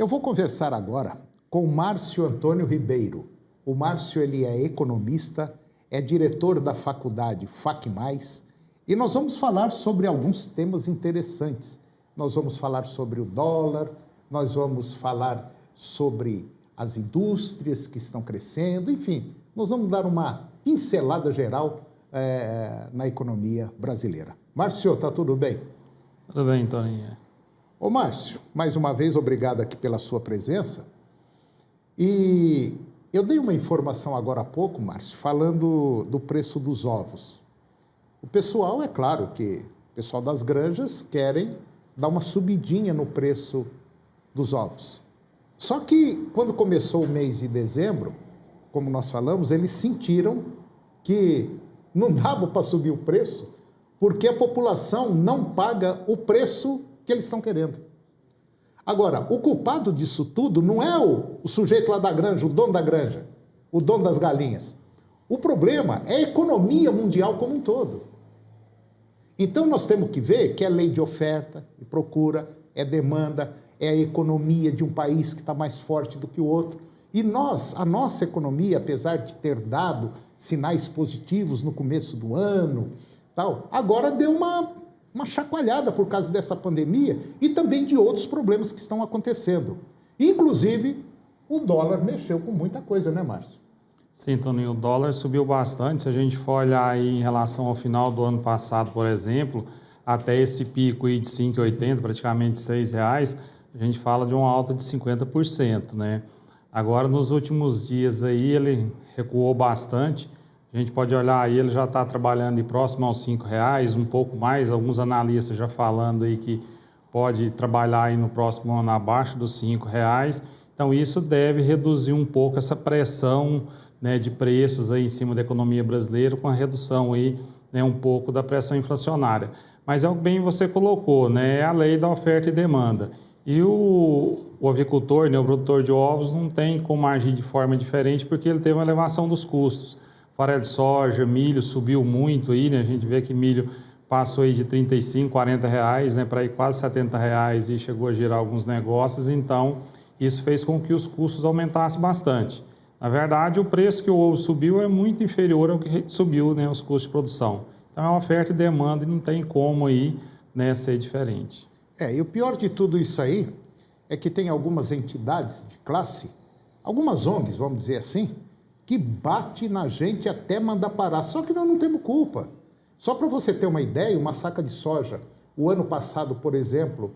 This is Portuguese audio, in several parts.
Eu vou conversar agora com o Márcio Antônio Ribeiro. O Márcio, ele é economista, é diretor da faculdade FAC+, e nós vamos falar sobre alguns temas interessantes. Nós vamos falar sobre o dólar, nós vamos falar sobre as indústrias que estão crescendo, enfim, nós vamos dar uma pincelada geral na economia brasileira. Márcio, tá tudo bem? Tudo bem, Toninho. Ô Márcio, mais uma vez, obrigado aqui pela sua presença. E eu dei uma informação agora há pouco, Márcio, falando do preço dos ovos. O pessoal, é claro que o pessoal das granjas querem dar uma subidinha no preço dos ovos. Só que quando começou o mês de dezembro, como nós falamos, eles sentiram que não dava para subir o preço, porque a população não paga o preço que eles estão querendo. Agora, o culpado disso tudo não é o sujeito lá da granja, o dono da granja, o dono das galinhas. O problema é a economia mundial como um todo. Então, nós temos que ver que é lei de oferta e procura, é demanda, é a economia de um país que está mais forte do que o outro. E a nossa economia, apesar de ter dado sinais positivos no começo do ano, tal, agora deu uma chacoalhada por causa dessa pandemia e também de outros problemas que estão acontecendo. Inclusive, o dólar mexeu com muita coisa, né, Márcio? Sim, Toninho, o dólar subiu bastante. Se a gente for olhar aí em relação ao final do ano passado, por exemplo, até esse pico aí de 5,80, praticamente R$6, a gente fala de uma alta de 50%, né? Agora, nos últimos dias aí, ele recuou bastante. A gente pode olhar aí, ele já está trabalhando de próximo aos R$5, um pouco mais. Alguns analistas já falando aí que pode trabalhar aí no próximo ano abaixo dos R$5. Então, isso deve reduzir um pouco essa pressão, né, de preços aí em cima da economia brasileira, com a redução aí, né, um pouco da pressão inflacionária. Mas é o que bem você colocou, né, é a lei da oferta e demanda. E o avicultor, né, o produtor de ovos, não tem como agir de forma diferente porque ele teve uma elevação dos custos. Farelo de soja, milho subiu muito aí, né? A gente vê que milho passou aí de R$35, R$40, né, para ir quase R$70 e chegou a gerar alguns negócios. Então, isso fez com que os custos aumentassem bastante. Na verdade, o preço que o ovo subiu é muito inferior ao que subiu, né, os custos de produção. Então, é uma oferta e demanda e não tem como aí, né, ser diferente. E o pior de tudo isso aí é que tem algumas entidades de classe, algumas ONGs, vamos dizer assim, que bate na gente até mandar parar. Só que nós não temos culpa. Só para você ter uma ideia, uma saca de soja, o ano passado, por exemplo,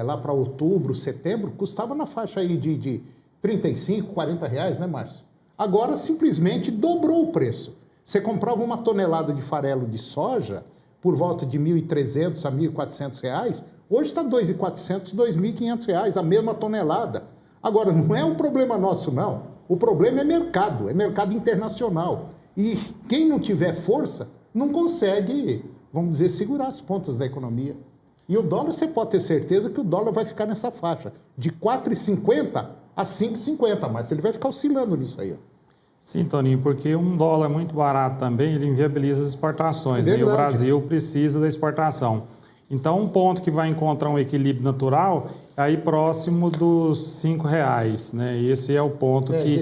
lá para outubro, setembro, custava na faixa aí de R$35, R$40, né, Márcio? Agora, simplesmente dobrou o preço. Você comprava uma tonelada de farelo de soja por volta de R$1.300 a R$1.400, hoje está R$2.400, R$2.500, a mesma tonelada. Agora, não é um problema nosso, não. O problema é mercado internacional. E quem não tiver força não consegue, vamos dizer, segurar as pontas da economia. E o dólar, você pode ter certeza que o dólar vai ficar nessa faixa, de R$4,50 a R$5,50, mas ele vai ficar oscilando nisso aí. Sim, Toninho, porque um dólar muito barato também, ele inviabiliza as exportações, né? E o Brasil precisa da exportação. Então, um ponto que vai encontrar um equilíbrio natural é aí próximo dos R$5, né? E esse é o ponto de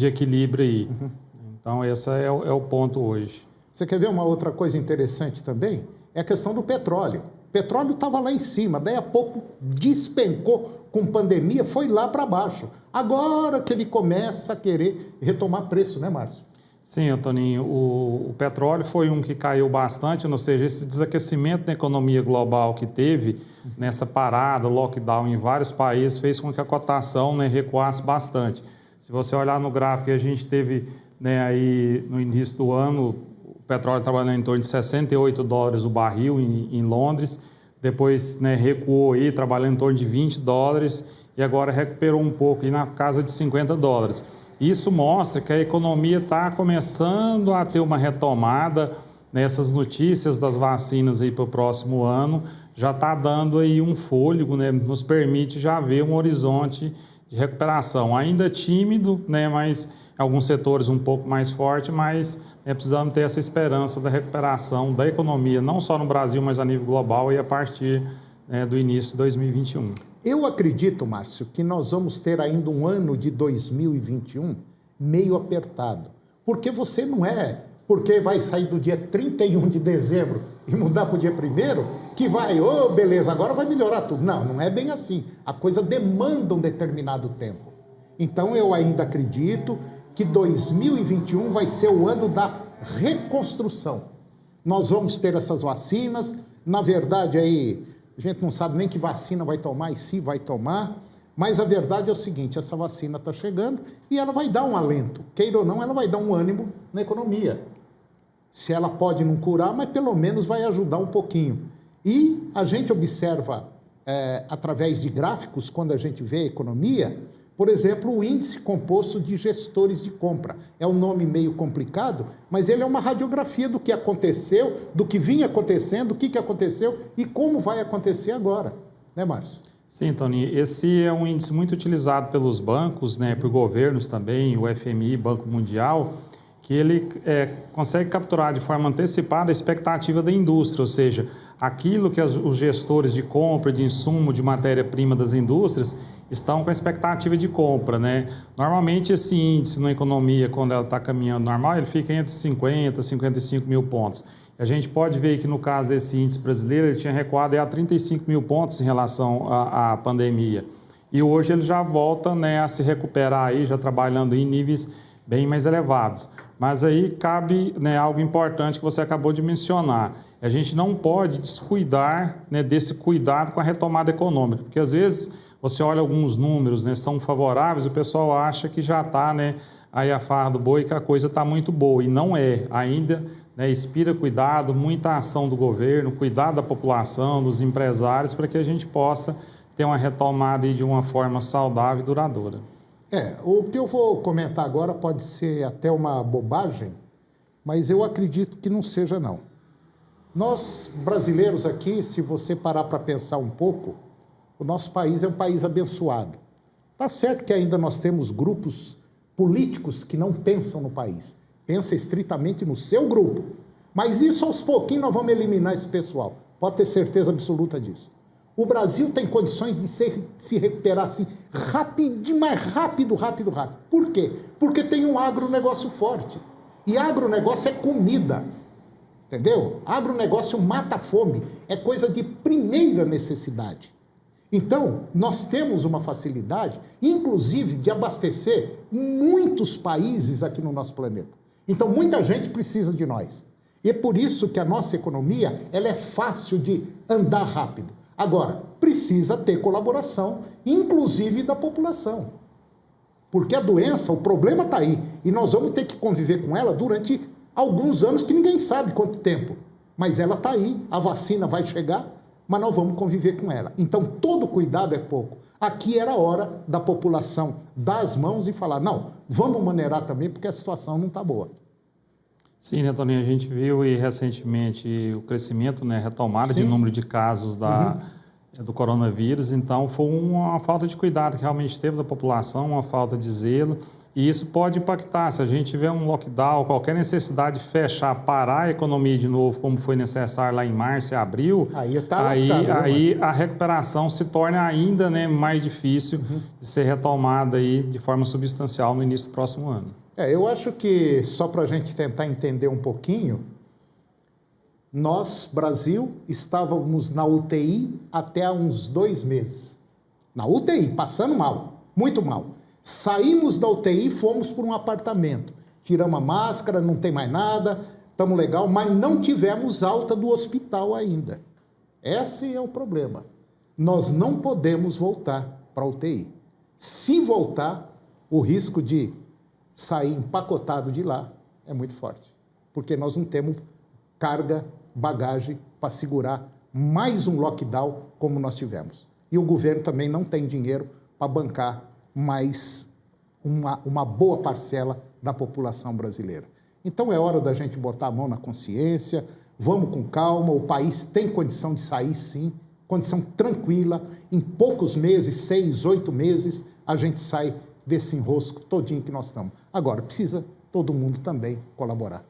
equilíbrio aí. Uhum. Então, esse é o ponto hoje. Você quer ver uma outra coisa interessante também? É a questão do petróleo. O petróleo estava lá em cima, daí a pouco despencou com pandemia, foi lá para baixo. Agora que ele começa a querer retomar preço, né, Márcio? Sim, Toninho, o petróleo foi um que caiu bastante, ou seja, esse desaquecimento da economia global que teve nessa parada, lockdown em vários países, fez com que a cotação, né, recuasse bastante. Se você olhar no gráfico que a gente teve, né, aí no início do ano, o petróleo trabalhando em torno de $68 o barril em Londres, depois, né, recuou aí, trabalhando em torno de $20 e agora recuperou um pouco aí na casa de $50. Isso mostra que a economia está começando a ter uma retomada, nessas notícias das vacinas aí para o próximo ano, já está dando aí um fôlego, né, nos permite já ver um horizonte de recuperação. Ainda tímido, né, mas alguns setores um pouco mais forte, mas precisamos ter essa esperança da recuperação da economia, não só no Brasil, mas a nível global e a partir, né, do início de 2021. Eu acredito, Márcio, que nós vamos ter ainda um ano de 2021 meio apertado. Porque você não é, porque vai sair do dia 31 de dezembro e mudar para o dia 1º, que vai, beleza, agora vai melhorar tudo. Não, não é bem assim. A coisa demanda um determinado tempo. Então, eu ainda acredito que 2021 vai ser o ano da reconstrução. Nós vamos ter essas vacinas. Na verdade, aí, a gente não sabe nem que vacina vai tomar e se vai tomar. Mas a verdade é o seguinte, essa vacina está chegando e ela vai dar um alento. Queira ou não, ela vai dar um ânimo na economia. Se ela pode não curar, mas pelo menos vai ajudar um pouquinho. E a gente observa, através de gráficos, quando a gente vê a economia, por exemplo, o índice composto de gestores de compra. É um nome meio complicado, mas ele é uma radiografia do que aconteceu, do que vinha acontecendo, o que aconteceu e como vai acontecer agora. Né, Márcio? Sim, Tony, esse é um índice muito utilizado pelos bancos, né, por governos também, o FMI, Banco Mundial, que ele consegue capturar de forma antecipada a expectativa da indústria, ou seja, aquilo que os gestores de compra, de insumo, de matéria-prima das indústrias estão com a expectativa de compra, né? Normalmente esse índice na economia, quando ela está caminhando normal, ele fica entre 50 e 55 mil pontos. A gente pode ver que no caso desse índice brasileiro, ele tinha recuado a 35 mil pontos em relação à pandemia. E hoje ele já volta, né, a se recuperar aí, já trabalhando em níveis bem mais elevados. Mas aí cabe, né, algo importante que você acabou de mencionar. A gente não pode descuidar, né, desse cuidado com a retomada econômica, porque às vezes você olha alguns números, né, são favoráveis, o pessoal acha que já está, né, aí a farra do boi, que a coisa está muito boa, e não é. Ainda, né, inspira cuidado, muita ação do governo, cuidado da população, dos empresários, para que a gente possa ter uma retomada aí de uma forma saudável e duradoura. O que eu vou comentar agora pode ser até uma bobagem, mas eu acredito que não seja, não. Nós, brasileiros aqui, se você parar para pensar um pouco, o nosso país é um país abençoado. Tá certo que ainda nós temos grupos políticos que não pensam no país, pensa estritamente no seu grupo. Mas isso aos pouquinhos nós vamos eliminar esse pessoal, pode ter certeza absoluta disso. O Brasil tem condições de se recuperar assim, rapidinho, mais rápido. Por quê? Porque tem um agronegócio forte. E agronegócio é comida, entendeu? Agronegócio mata a fome, é coisa de primeira necessidade. Então, nós temos uma facilidade, inclusive, de abastecer muitos países aqui no nosso planeta. Então, muita gente precisa de nós. E é por isso que a nossa economia ela é fácil de andar rápido. Agora, precisa ter colaboração, inclusive da população. Porque a doença, o problema está aí. E nós vamos ter que conviver com ela durante alguns anos, que ninguém sabe quanto tempo. Mas ela está aí, a vacina vai chegar, mas nós vamos conviver com ela. Então, todo cuidado é pouco. Aqui era a hora da população dar as mãos e falar, não, vamos maneirar também, porque a situação não está boa. Sim, né, Toninho? A gente viu e recentemente o crescimento, né, retomada de número de casos do coronavírus. Então, foi uma falta de cuidado que realmente teve da população, uma falta de zelo. E isso pode impactar. Se a gente tiver um lockdown, qualquer necessidade de fechar, parar a economia de novo, como foi necessário lá em março e abril, aí a recuperação se torna ainda, né, mais difícil de ser retomada aí de forma substancial no início do próximo ano. Eu acho que, só para a gente tentar entender um pouquinho, nós, Brasil, estávamos na UTI até há uns 2 meses. Na UTI, passando mal, muito mal. Saímos da UTI e fomos para um apartamento. Tiramos a máscara, não tem mais nada, estamos legal, mas não tivemos alta do hospital ainda. Esse é o problema. Nós não podemos voltar para a UTI. Se voltar, o risco de sair empacotado de lá é muito forte, porque nós não temos carga, bagagem para segurar mais um lockdown como nós tivemos. E o governo também não tem dinheiro para bancar mais uma boa parcela da população brasileira. Então é hora da gente botar a mão na consciência, vamos com calma, o país tem condição de sair sim, condição tranquila, em poucos meses, 6, 8 meses, a gente sai desse enrosco todinho que nós estamos. Agora, precisa todo mundo também colaborar.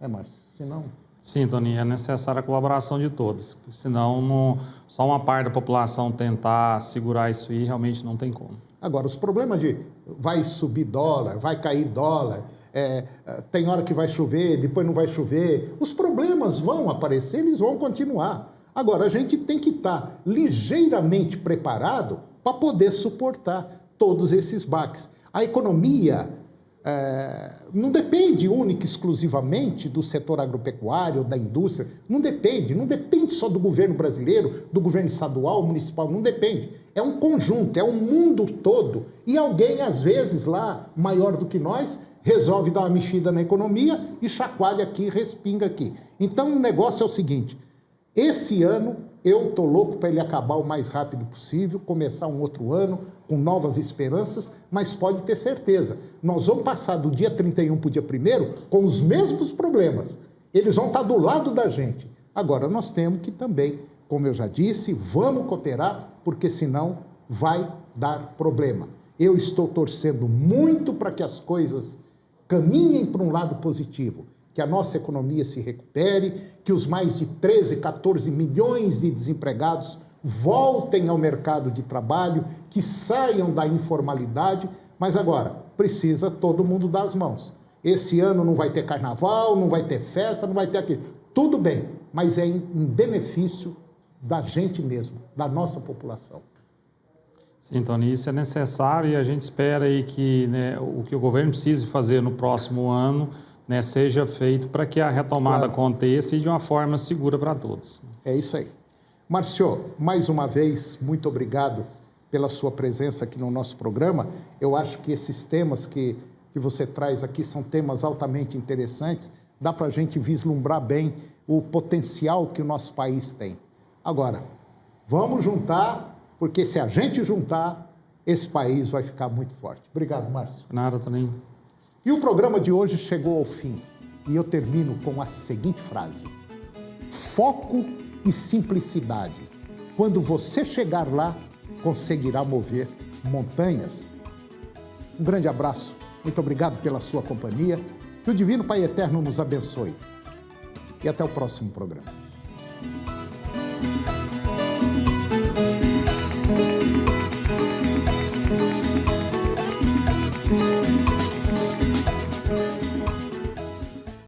Márcio? Senão... Sim, Toninho, é necessária a colaboração de todos, porque senão só uma parte da população tentar segurar isso aí realmente não tem como. Agora, os problemas de vai subir dólar, vai cair dólar, tem hora que vai chover, depois não vai chover, os problemas vão aparecer, eles vão continuar. Agora, a gente tem que estar ligeiramente preparado para poder suportar todos esses baques. A economia não depende única e exclusivamente do setor agropecuário, da indústria, não depende só do governo brasileiro, do governo estadual, municipal, não depende. É um conjunto, é um mundo todo. E alguém, às vezes, lá, maior do que nós, resolve dar uma mexida na economia e chacoalha aqui, respinga aqui. Então, o negócio é o seguinte, esse ano eu estou louco para ele acabar o mais rápido possível, começar um outro ano com novas esperanças, mas pode ter certeza, nós vamos passar do dia 31 para o dia 1º com os mesmos problemas. Eles vão estar do lado da gente. Agora, nós temos que também, como eu já disse, vamos cooperar, porque senão vai dar problema. Eu estou torcendo muito para que as coisas caminhem para um lado positivo, que a nossa economia se recupere, que os mais de 13, 14 milhões de desempregados voltem ao mercado de trabalho, que saiam da informalidade, mas agora precisa todo mundo dar as mãos. Esse ano não vai ter carnaval, não vai ter festa, não vai ter aquilo. Tudo bem, mas é em benefício da gente mesmo, da nossa população. Sim, Tony, isso é necessário e a gente espera aí que o que o governo precise fazer no próximo ano seja feito para que a retomada aconteça e de uma forma segura para todos. É isso aí. Márcio, mais uma vez, muito obrigado pela sua presença aqui no nosso programa. Eu acho que esses temas que você traz aqui são temas altamente interessantes. Dá para a gente vislumbrar bem o potencial que o nosso país tem. Agora, vamos juntar, porque se a gente juntar, esse país vai ficar muito forte. Obrigado, Márcio. Nada, Toninho. E o programa de hoje chegou ao fim. E eu termino com a seguinte frase. Foco e simplicidade. Quando você chegar lá, conseguirá mover montanhas. Um grande abraço. Muito obrigado pela sua companhia. Que o Divino Pai Eterno nos abençoe. E até o próximo programa.